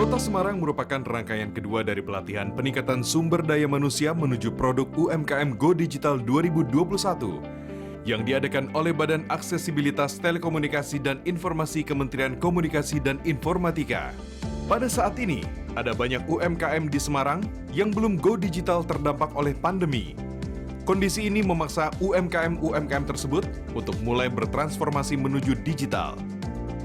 Kota Semarang merupakan rangkaian kedua dari pelatihan peningkatan sumber daya manusia menuju produk UMKM Go Digital 2021 yang diadakan oleh Badan Aksesibilitas Telekomunikasi dan Informasi Kementerian Komunikasi dan Informatika. Pada saat ini, ada banyak UMKM di Semarang yang belum go digital terdampak oleh pandemi. Kondisi ini memaksa UMKM tersebut untuk mulai bertransformasi menuju digital.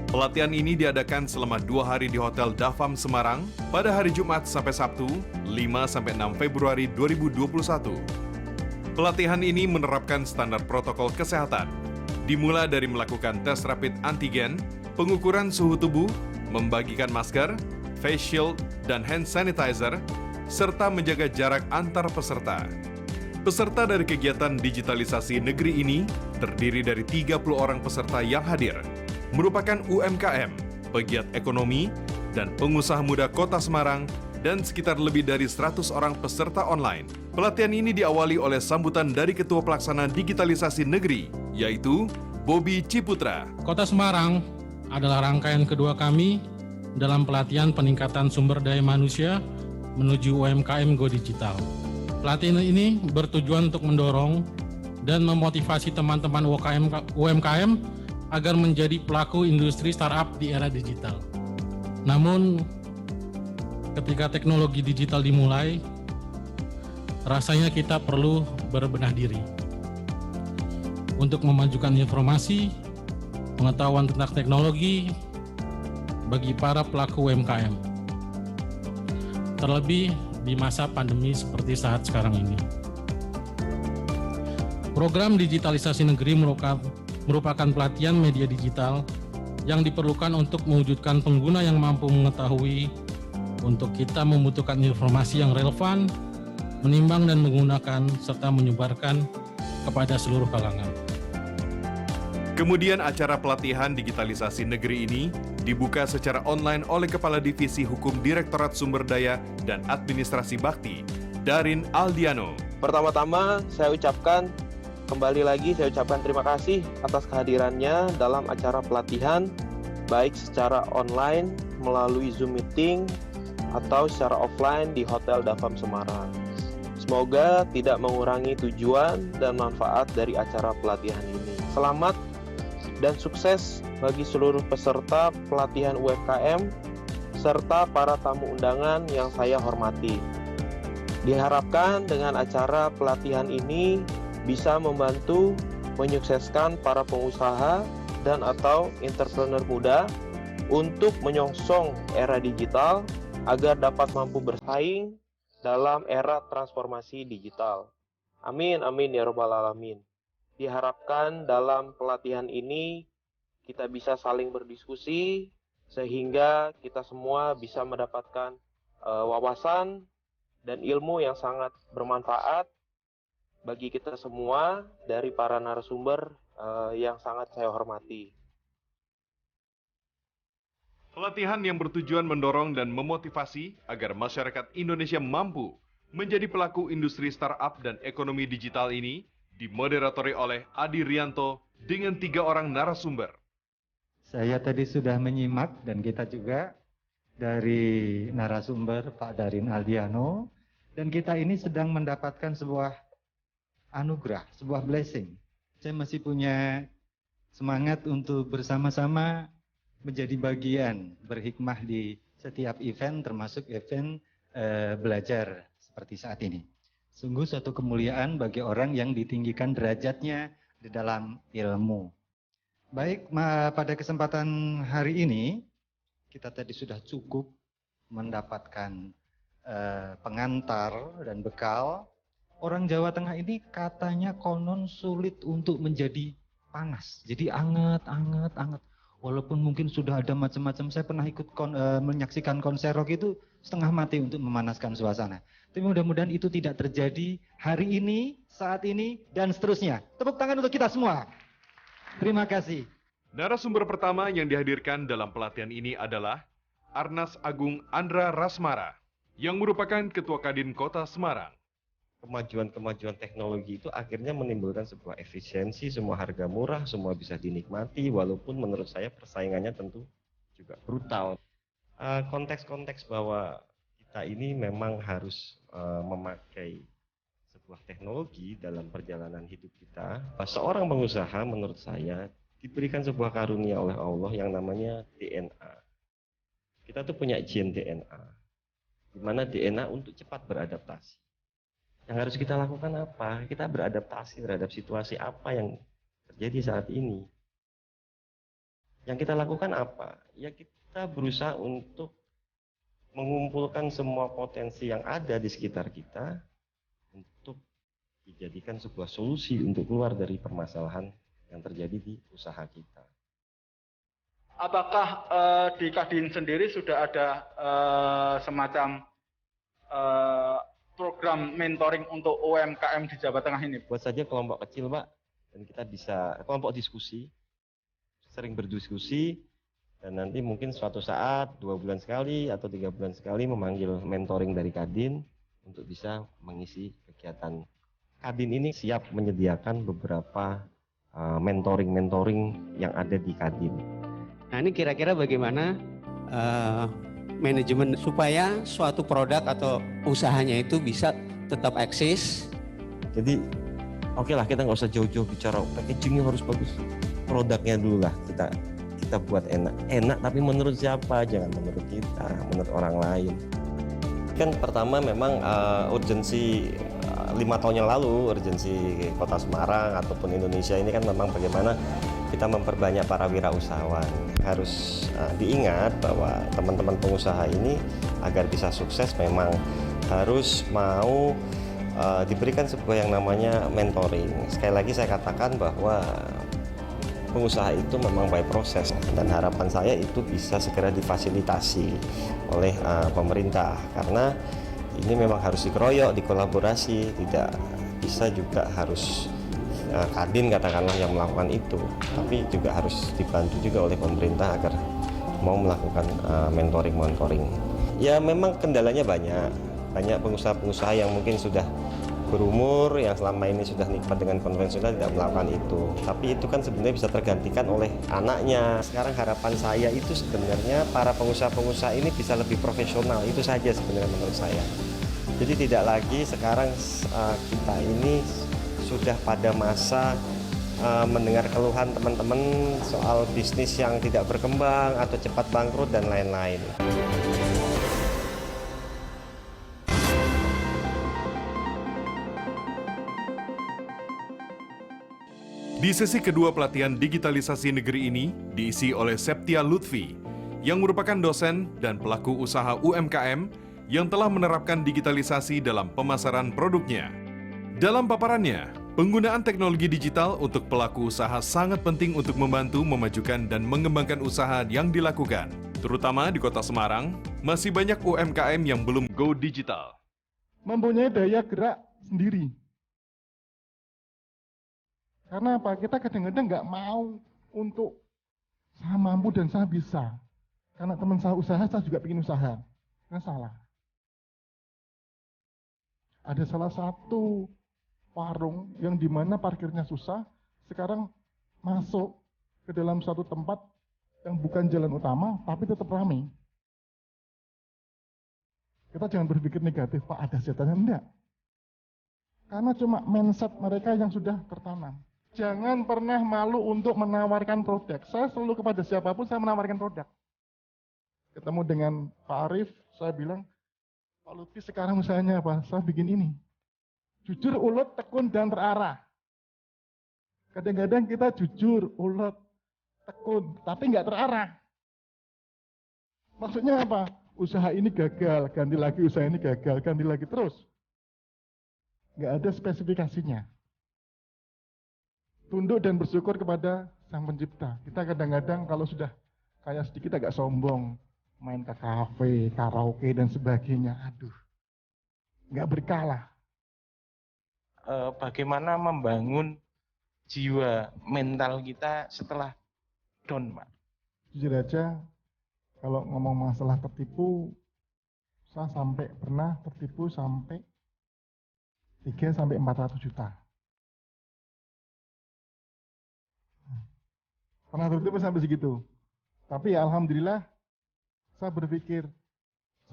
Pelatihan ini diadakan selama 2 hari di Hotel Dafam Semarang pada hari Jumat sampai Sabtu, 5-6 Februari 2021. Pelatihan ini menerapkan standar protokol kesehatan, dimulai dari melakukan tes rapid antigen, pengukuran suhu tubuh, membagikan masker, face shield, dan hand sanitizer, serta menjaga jarak antar peserta. Peserta dari kegiatan digitalisasi negeri ini terdiri dari 30 orang peserta yang hadir, merupakan UMKM, pegiat ekonomi, dan pengusaha muda Kota Semarang, dan sekitar lebih dari 100 orang peserta online. Pelatihan ini diawali oleh sambutan dari Ketua Pelaksana Digitalisasi Negeri, yaitu Bobi Ciputra. Kota Semarang adalah rangkaian kedua kami dalam pelatihan peningkatan sumber daya manusia menuju UMKM Go Digital. Pelatihan ini bertujuan untuk mendorong dan memotivasi teman-teman UMKM agar menjadi pelaku industri startup di era digital. Namun, ketika teknologi digital dimulai, rasanya kita perlu berbenah diri untuk memajukan informasi, pengetahuan tentang teknologi bagi para pelaku UMKM. Terlebih di masa pandemi seperti saat sekarang ini. Program digitalisasi negeri merupakan pelatihan media digital yang diperlukan untuk mewujudkan pengguna yang mampu mengetahui untuk kita membutuhkan informasi yang relevan, menimbang dan menggunakan serta menyebarkan kepada seluruh kalangan. Kemudian acara pelatihan digitalisasi negeri ini dibuka secara online oleh Kepala Divisi Hukum Direktorat Sumber Daya dan Administrasi Bakti, Darin Aldiano. Pertama-tama saya ucapkan terima kasih atas kehadirannya dalam acara pelatihan, baik secara online melalui Zoom meeting atau secara offline di Hotel Dafam Semarang. Semoga tidak mengurangi tujuan dan manfaat dari acara pelatihan ini. Selamat dan sukses bagi seluruh peserta pelatihan UMKM serta para tamu undangan yang saya hormati. Diharapkan dengan acara pelatihan ini bisa membantu menyukseskan para pengusaha dan atau entrepreneur muda untuk menyongsong era digital agar dapat mampu bersaing dalam era transformasi digital. Amin, amin ya rabbal alamin. Diharapkan dalam pelatihan ini kita bisa saling berdiskusi sehingga kita semua bisa mendapatkan wawasan dan ilmu yang sangat bermanfaat bagi kita semua dari para narasumber yang sangat saya hormati. Pelatihan yang bertujuan mendorong dan memotivasi agar masyarakat Indonesia mampu menjadi pelaku industri startup dan ekonomi digital ini dimoderatori oleh Adi Rianto dengan 3 orang narasumber. Saya tadi sudah menyimak dan kita juga dari narasumber Pak Darin Aldiano, dan kita ini sedang mendapatkan sebuah anugerah, sebuah blessing. Saya masih punya semangat untuk bersama-sama menjadi bagian berhikmah di setiap event, termasuk event belajar seperti saat ini. Sungguh suatu kemuliaan bagi orang yang ditinggikan derajatnya di dalam ilmu. Baik, pada kesempatan hari ini kita tadi sudah cukup mendapatkan pengantar dan bekal. Orang Jawa Tengah ini katanya konon sulit untuk menjadi panas. Jadi anget. Walaupun mungkin sudah ada macam-macam. Saya pernah ikut menyaksikan konser rock itu setengah mati untuk memanaskan suasana. Tapi mudah-mudahan itu tidak terjadi hari ini, saat ini, dan seterusnya. Tepuk tangan untuk kita semua. Terima kasih. Narasumber pertama yang dihadirkan dalam pelatihan ini adalah Arnas Agung Andra Rasmara, yang merupakan Ketua Kadin Kota Semarang. Kemajuan teknologi itu akhirnya menimbulkan sebuah efisiensi, semua harga murah, semua bisa dinikmati, walaupun menurut saya persaingannya tentu juga brutal. Konteks-konteks bahwa kita ini memang harus memakai sebuah teknologi dalam perjalanan hidup kita. Seorang pengusaha menurut saya diberikan sebuah karunia oleh Allah yang namanya DNA. Kita tuh punya gen DNA, di mana DNA untuk cepat beradaptasi. Yang harus kita lakukan apa? Kita beradaptasi terhadap situasi apa yang terjadi saat ini. Yang kita lakukan apa? Ya kita berusaha untuk mengumpulkan semua potensi yang ada di sekitar kita untuk dijadikan sebuah solusi untuk keluar dari permasalahan yang terjadi di usaha kita. Apakah di Kadin sendiri sudah ada semacam program mentoring untuk UMKM di Jawa Tengah ini? Buat saja kelompok kecil, Pak, dan kita bisa kelompok diskusi, sering berdiskusi, dan nanti mungkin suatu saat 2 bulan sekali atau 3 bulan sekali memanggil mentoring dari Kadin untuk bisa mengisi kegiatan. Kadin ini siap menyediakan beberapa mentoring yang ada di Kadin. Nah, ini kira-kira bagaimana manajemen supaya suatu produk atau usahanya itu bisa tetap eksis. Jadi oke lah, kita nggak usah jauh-jauh bicara packagingnya harus bagus, produknya dulu lah kita buat enak tapi menurut siapa, jangan menurut kita, menurut orang lain. Kan pertama memang urgensi 5 tahun yang lalu, urgensi Kota Semarang ataupun Indonesia ini kan memang bagaimana kita memperbanyak para wirausahawan. Harus diingat bahwa teman-teman pengusaha ini agar bisa sukses memang harus mau diberikan sebuah yang namanya mentoring. Sekali lagi saya katakan bahwa pengusaha itu memang by proses, dan harapan saya itu bisa segera difasilitasi oleh pemerintah, karena ini memang harus dikeroyok, dikolaborasi, tidak bisa juga harus Kadin katakanlah yang melakukan itu, tapi juga harus dibantu juga oleh pemerintah agar mau melakukan mentoring. Ya memang kendalanya banyak pengusaha-pengusaha yang mungkin sudah berumur, yang selama ini sudah nikmat dengan konvensional tidak melakukan itu, tapi itu kan sebenarnya bisa tergantikan oleh anaknya. Sekarang harapan saya itu sebenarnya para pengusaha-pengusaha ini bisa lebih profesional, itu saja sebenarnya menurut saya. Jadi tidak lagi sekarang kita ini sudah pada masa mendengar keluhan teman-teman soal bisnis yang tidak berkembang atau cepat bangkrut dan lain-lain. Di sesi kedua pelatihan digitalisasi negeri ini diisi oleh Septia Lutfi yang merupakan dosen dan pelaku usaha UMKM yang telah menerapkan digitalisasi dalam pemasaran produknya. Dalam paparannya, penggunaan teknologi digital untuk pelaku usaha sangat penting untuk membantu memajukan dan mengembangkan usaha yang dilakukan. Terutama di Kota Semarang, masih banyak UMKM yang belum go digital. Mempunyai daya gerak sendiri. Karena apa? Kita kadang-kadang nggak mau untuk saya mampu dan saya bisa. Karena teman saya usaha, saya juga bikin usaha. Nggak salah. Ada salah satu warung yang dimana parkirnya susah, sekarang masuk ke dalam satu tempat yang bukan jalan utama, tapi tetap ramai. Kita jangan berpikir negatif, Pak, ada setannya, enggak. Karena cuma mindset mereka yang sudah tertanam. Jangan pernah malu untuk menawarkan produk. Saya selalu kepada siapapun saya menawarkan produk. Ketemu dengan Pak Arief, saya bilang, Pak Lutfi sekarang usahanya apa? Saya bikin ini. Jujur, ulet, tekun, dan terarah. Kadang-kadang kita jujur, ulet, tekun, tapi nggak terarah. Maksudnya apa? Usaha ini gagal, ganti lagi, usaha ini gagal, ganti lagi terus. Nggak ada spesifikasinya. Tunduk dan bersyukur kepada Sang Pencipta. Kita kadang-kadang kalau sudah kaya sedikit agak sombong, main ke kafe, karaoke, dan sebagainya. Aduh, nggak berkala. Bagaimana membangun jiwa mental kita setelah down, Pak? Jujur aja, kalau ngomong masalah tertipu, saya pernah tertipu sampai 300-400 juta. Pernah tertipu sampai segitu. Tapi ya alhamdulillah, Saya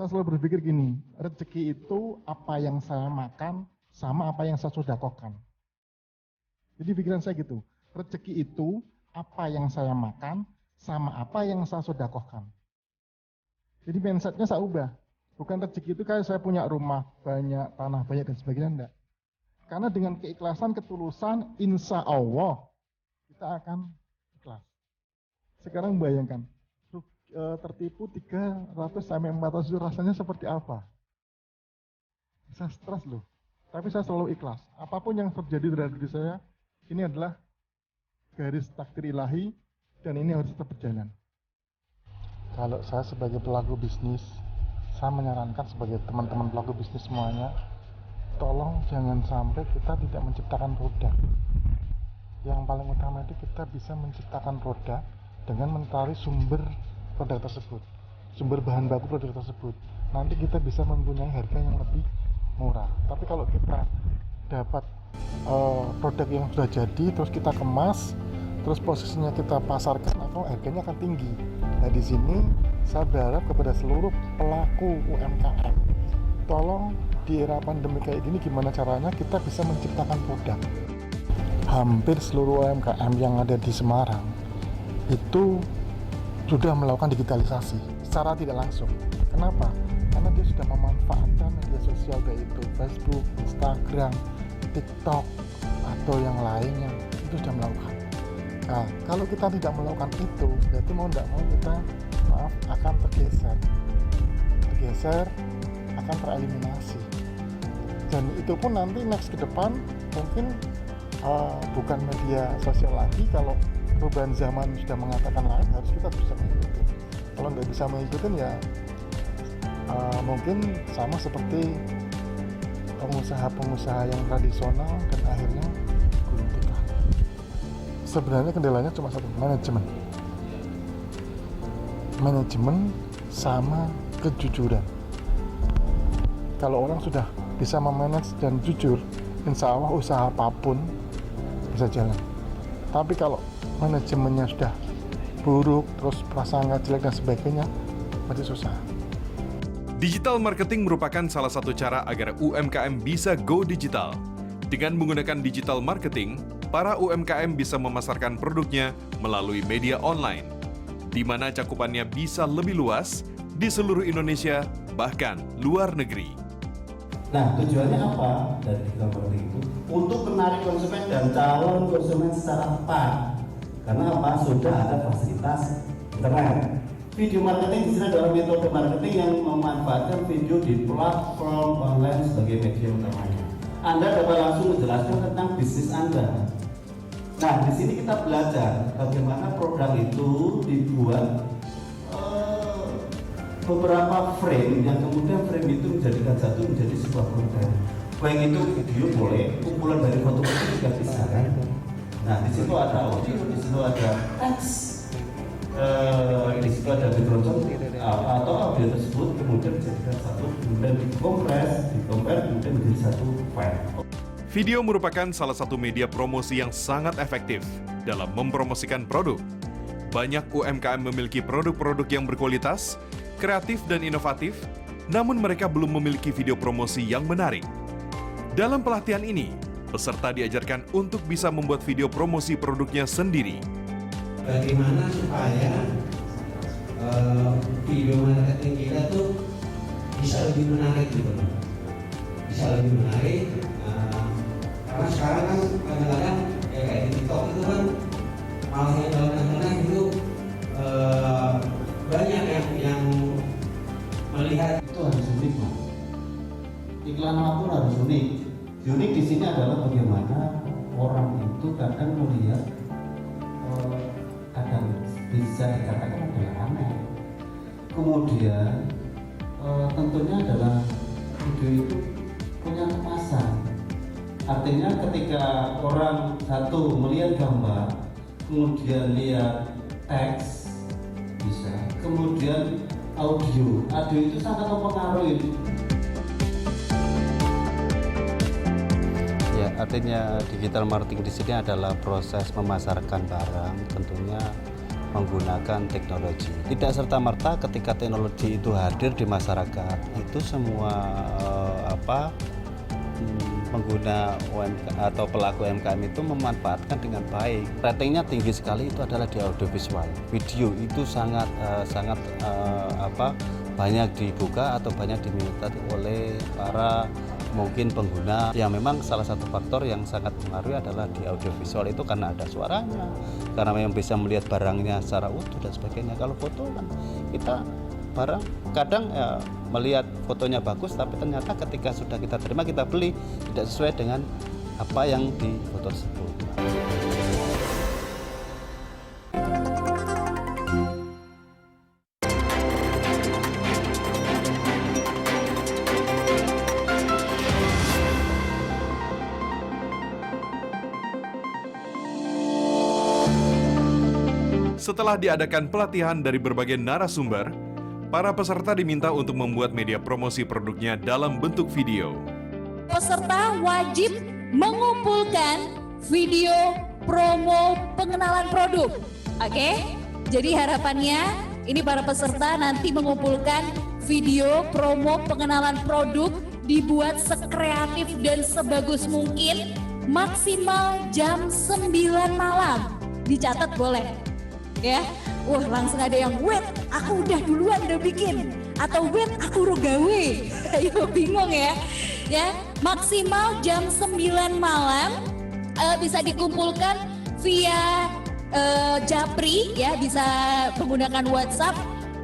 selalu berpikir gini, rezeki itu apa yang saya makan sama apa yang saya sedekahkan. Jadi pikiran saya gitu, rezeki itu apa yang saya makan sama apa yang saya sedekahkan. Jadi mindsetnya saya ubah. Bukan rezeki itu kayak saya punya rumah banyak, tanah banyak dan sebagainya, enggak. Karena dengan keikhlasan, ketulusan, insya Allah kita akan ikhlas. Sekarang bayangkan, tertipu 300 sampai 400 rasanya seperti apa? Saya stres loh. Tapi saya selalu ikhlas. Apapun yang terjadi terhadap diri saya, ini adalah garis takdir ilahi dan ini harus tetap berjalan. Kalau saya sebagai pelaku bisnis, saya menyarankan sebagai teman-teman pelaku bisnis semuanya, tolong jangan sampai kita tidak menciptakan produk. Yang paling utama itu kita bisa menciptakan produk dengan mencari sumber produk tersebut, sumber bahan baku produk tersebut. Nanti kita bisa mempunyai harga yang lebih murah. Tapi kalau kita dapat produk yang sudah jadi, terus kita kemas, terus posisinya kita pasarkan, atau harganya akan tinggi. Nah di sini saya berharap kepada seluruh pelaku UMKM, tolong di era pandemi kayak gini gimana caranya kita bisa menciptakan produk. Hampir seluruh UMKM yang ada di Semarang itu sudah melakukan digitalisasi secara tidak langsung. Kenapa? Karena dia sudah memanfaatkan media sosial baik itu Facebook, Instagram, TikTok atau yang lainnya, itu sudah melakukan. Nah, kalau kita tidak melakukan itu, berarti mau tidak mau kita akan tergeser, akan tereliminasi. Dan itu pun nanti next ke depan mungkin bukan media sosial lagi. Kalau perubahan zaman sudah mengatakan lain, harus kita bisa mengikuti. Kalau nggak bisa mengikuti ya mungkin sama seperti pengusaha-pengusaha yang tradisional dan akhirnya gulung tikar. Sebenarnya kendalanya cuma satu, manajemen sama kejujuran. Kalau orang sudah bisa memanage dan jujur, insya Allah usaha apapun bisa jalan. Tapi kalau manajemennya sudah buruk, terus prasangka jelek dan sebagainya, masih susah. Digital marketing merupakan salah satu cara agar UMKM bisa go digital. Dengan menggunakan digital marketing, para UMKM bisa memasarkan produknya melalui media online, di mana cakupannya bisa lebih luas di seluruh Indonesia, bahkan luar negeri. Nah, tujuannya apa dari digital marketing itu? Untuk menarik konsumen dan calon konsumen secara tepat. Karena apa? Sudah ada fasilitas internet. Video marketing di sini adalah metode marketing yang memanfaatkan video di platform online sebagai media utamanya. Anda dapat langsung menjelaskan tentang bisnis Anda. Nah, di sini kita belajar bagaimana program itu dibuat beberapa frame yang kemudian frame itu menjadikan satu menjadi sebuah konten. Baik itu video boleh, kumpulan dari foto-foto juga bisa kan. Nah, di situ ada audio, di situ ada teks, di situ ada background atau audio tersebut kemudian dijadikan satu, kemudian dikompres, kemudian menjadi satu file. Video merupakan salah satu media promosi yang sangat efektif dalam mempromosikan produk. Banyak UMKM memiliki produk-produk yang berkualitas, kreatif dan inovatif, namun mereka belum memiliki video promosi yang menarik. Dalam pelatihan ini, peserta diajarkan untuk bisa membuat video promosi produknya sendiri. Bagaimana supaya video marketing kita tuh bisa lebih menarik gitu loh. Bisa lebih menarik, karena sekarang kan kadang-kadang ya kayak di TikTok itu kan malah yang dalam tengah itu banyak yang melihat itu harus unik, Pak. Iklan apapun harus unik. Unik di sini adalah bagaimana orang itu kadang melihat kadang bisa dikatakan adalah aneh. Kemudian tentunya adalah video itu punya kemasan. Artinya ketika orang satu melihat gambar, kemudian lihat teks bisa, kemudian audio itu sangat mempengaruhi. Ya, artinya digital marketing di sini adalah proses memasarkan barang, tentunya menggunakan teknologi. Tidak serta-merta ketika teknologi itu hadir di masyarakat, itu semua pengguna atau pelaku UMKM itu memanfaatkan dengan baik. Ratingnya tinggi sekali itu adalah di audiovisual. Video itu sangat banyak dibuka atau banyak diminati oleh para mungkin pengguna, yang memang salah satu faktor yang sangat mempengaruhi adalah di audiovisual itu karena ada suaranya, karena memang bisa melihat barangnya secara utuh dan sebagainya. Kalau foto kan kita barang kadang ya, melihat fotonya bagus, tapi ternyata ketika sudah kita terima, kita beli tidak sesuai dengan apa yang di foto tersebut. Setelah diadakan pelatihan dari berbagai narasumber, para peserta diminta untuk membuat media promosi produknya dalam bentuk video. Peserta wajib mengumpulkan video promo pengenalan produk. Oke? Jadi harapannya ini para peserta nanti mengumpulkan video promo pengenalan produk, dibuat sekreatif dan sebagus mungkin, maksimal jam 9 malam. Dicatat boleh. Ya, langsung ada yang wait, aku udah duluan udah bikin, atau wait, aku udah gawe. Ayo bingung ya. Ya, maksimal jam 9 malam bisa dikumpulkan via Japri ya, bisa menggunakan WhatsApp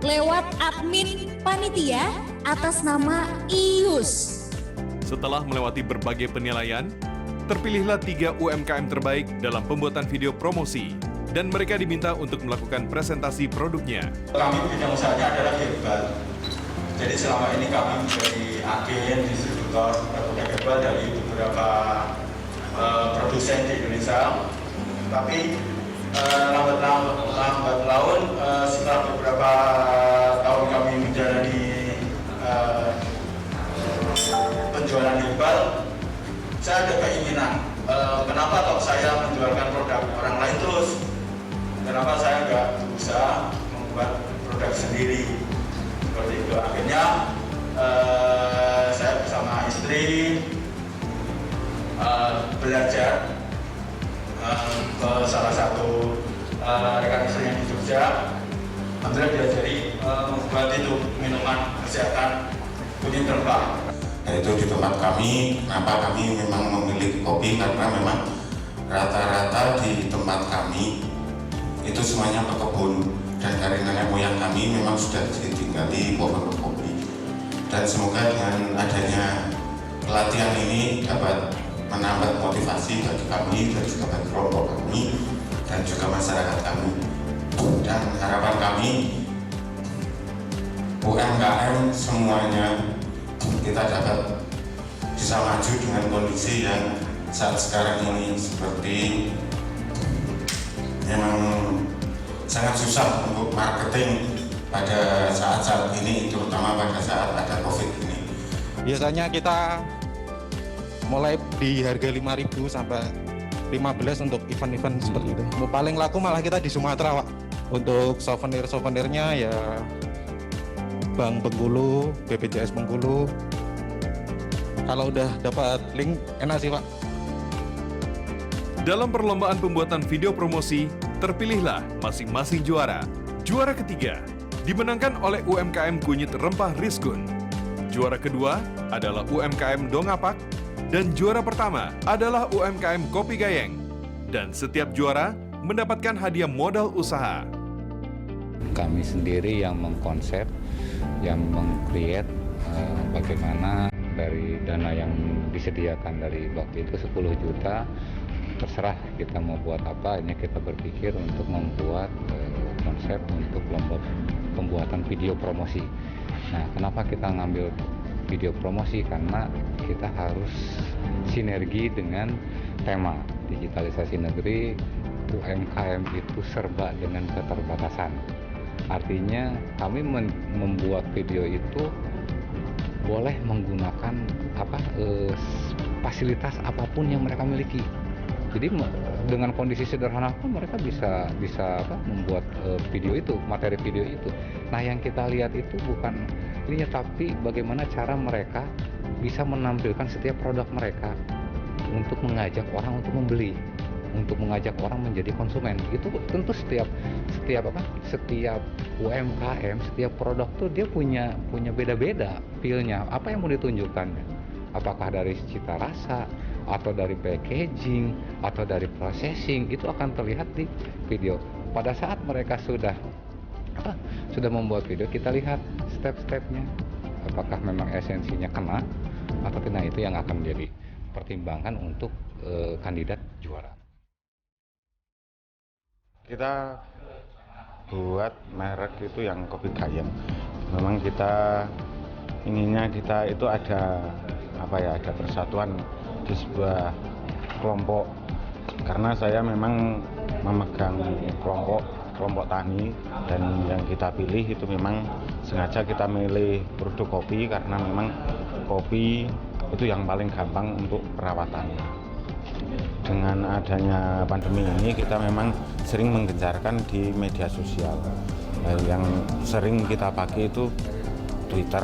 lewat admin panitia atas nama Ius. Setelah melewati berbagai penilaian, terpilihlah 3 UMKM terbaik dalam pembuatan video promosi. Dan mereka diminta untuk melakukan presentasi produknya. Kami bidang usahanya adalah herbal. Jadi selama ini kami menjadi agen, distributor produk herbal dari beberapa produsen di Indonesia. Tapi lambat laun setelah beberapa tahun kami menjalani penjualan herbal, saya ada keinginan, kenapa toh saya menjualkan produk orang lain terus? Kenapa saya nggak berusaha membuat produk sendiri? Seperti itu. Akhirnya saya bersama istri belajar ke salah satu rekan istri yang di Jogja. Alhamdulillah diajari membuat itu minuman kesehatan kunyit rempah. Itu di tempat kami, kenapa kami memang memilih kopi, karena memang rata-rata di tempat kami itu semuanya berkebun, dan dari nenek moyang kami memang sudah ditinggali pohon kopi. Dan semoga dengan adanya pelatihan ini dapat menambah motivasi bagi kami dan juga bagi kelompok kami dan juga masyarakat kami. Dan harapan kami UMKM semuanya kita dapat bisa maju dengan kondisi yang saat sekarang ini, seperti memang sangat susah untuk marketing pada saat-saat ini, terutama pada saat ada COVID ini. Biasanya kita mulai di harga 5.000 sampai 15 untuk event-event seperti itu. Paling laku malah kita di Sumatera, Pak. Untuk souvenirnya ya Bank Bengkulu, BPJS Bengkulu. Kalau udah dapat link enak sih, Pak. Dalam perlombaan pembuatan video promosi, terpilihlah masing-masing juara. Juara ketiga dimenangkan oleh UMKM Kunyit Rempah Rizkun. Juara kedua adalah UMKM Dongapak. Dan juara pertama adalah UMKM Kopi Gayeng. Dan setiap juara mendapatkan hadiah modal usaha. Kami sendiri yang mengkonsep, yang meng-create bagaimana dari dana yang disediakan dari waktu itu 10 juta, terserah kita mau buat apa. Ini kita berpikir untuk membuat konsep untuk lomba pembuatan video promosi. Nah, kenapa kita ngambil video promosi? Karena kita harus sinergi dengan tema digitalisasi negeri. UMKM itu serba dengan keterbatasan. Artinya kami membuat video itu boleh menggunakan fasilitas apapun yang mereka miliki. Jadi dengan kondisi sederhana pun mereka bisa membuat video itu, materi video itu. Nah, yang kita lihat itu bukan ininya, tapi bagaimana cara mereka bisa menampilkan setiap produk mereka untuk mengajak orang untuk membeli, untuk mengajak orang menjadi konsumen. Itu tentu setiap UMKM, setiap produk tuh dia punya beda-beda feel-nya. Apa yang mau ditunjukkan? Apakah dari cita rasa, atau dari packaging, atau dari processing, itu akan terlihat di video. Pada saat mereka sudah membuat video, kita lihat step-stepnya, apakah memang esensinya kena atau tidak. Itu yang akan menjadi pertimbangan untuk kandidat juara. Kita buat merek itu yang kopi Gayeng. Memang kita inginnya kita itu ada ada persatuan di sebuah kelompok, karena saya memang memegang kelompok tani, dan yang kita pilih itu memang sengaja kita milih produk kopi karena memang kopi itu yang paling gampang untuk perawatannya. Dengan adanya pandemi ini kita memang sering menggencarkan di media sosial. Yang sering kita pakai itu Twitter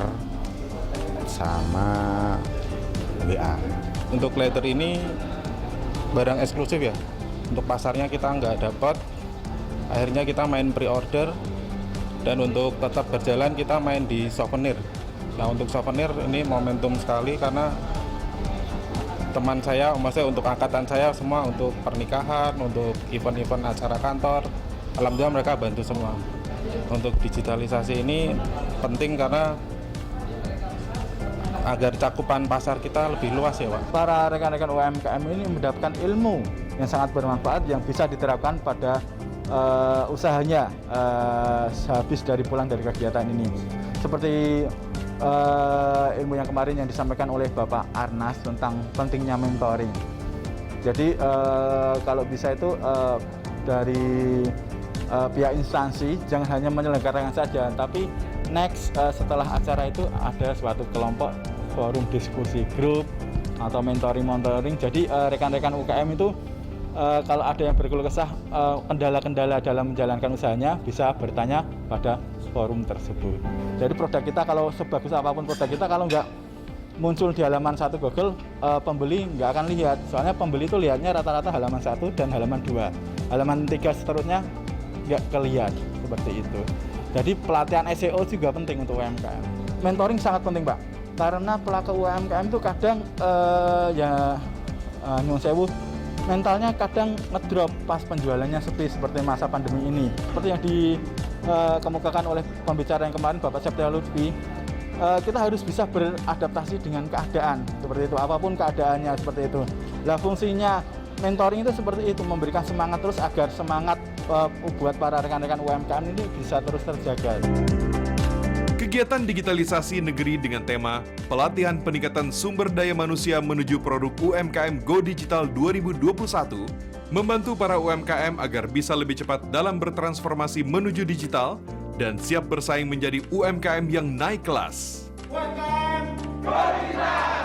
sama WA. Untuk leather ini barang eksklusif ya. Untuk pasarnya kita nggak dapat. Akhirnya kita main pre-order, dan untuk tetap berjalan kita main di souvenir. Nah, untuk souvenir ini momentum sekali karena teman saya, maksudnya untuk angkatan saya semua, untuk pernikahan, untuk event-event acara kantor, alhamdulillah mereka bantu semua. Untuk digitalisasi ini penting karena agar cakupan pasar kita lebih luas ya Pak. Para rekan-rekan UMKM ini mendapatkan ilmu yang sangat bermanfaat yang bisa diterapkan pada usahanya habis dari pulang dari kegiatan ini. Seperti ilmu yang kemarin yang disampaikan oleh Bapak Arnas tentang pentingnya mentoring. Jadi kalau bisa itu dari pihak instansi jangan hanya menyelenggarakan saja, tapi next setelah acara itu ada suatu kelompok forum diskusi grup atau mentoring. Jadi rekan-rekan UKM itu kalau ada yang berkeluh kesah kendala-kendala dalam menjalankan usahanya bisa bertanya pada forum tersebut. Jadi produk kita kalau sebagus apapun produk kita, kalau nggak muncul di halaman 1 Google, pembeli nggak akan lihat. Soalnya pembeli itu lihatnya rata-rata halaman 1 dan halaman 2. Halaman 3 seterusnya nggak kelihatan, seperti itu. Jadi pelatihan SEO juga penting untuk UMKM. Mentoring sangat penting Pak, karena pelaku UMKM itu kadang nyuwun sewu, mentalnya kadang ngedrop pas penjualannya sepi seperti masa pandemi ini. Seperti yang dikemukakan oleh pembicara yang kemarin Bapak Septia Lutfi, kita harus bisa beradaptasi dengan keadaan seperti itu, apapun keadaannya seperti itu. Nah, fungsinya mentoring itu seperti itu, memberikan semangat terus agar semangat buat para rekan-rekan UMKM ini bisa terus terjaga. Kegiatan digitalisasi negeri dengan tema Pelatihan Peningkatan Sumber Daya Manusia menuju Produk UMKM Go Digital 2021 membantu para UMKM agar bisa lebih cepat dalam bertransformasi menuju digital dan siap bersaing menjadi UMKM yang naik kelas. UMKM Go Digital!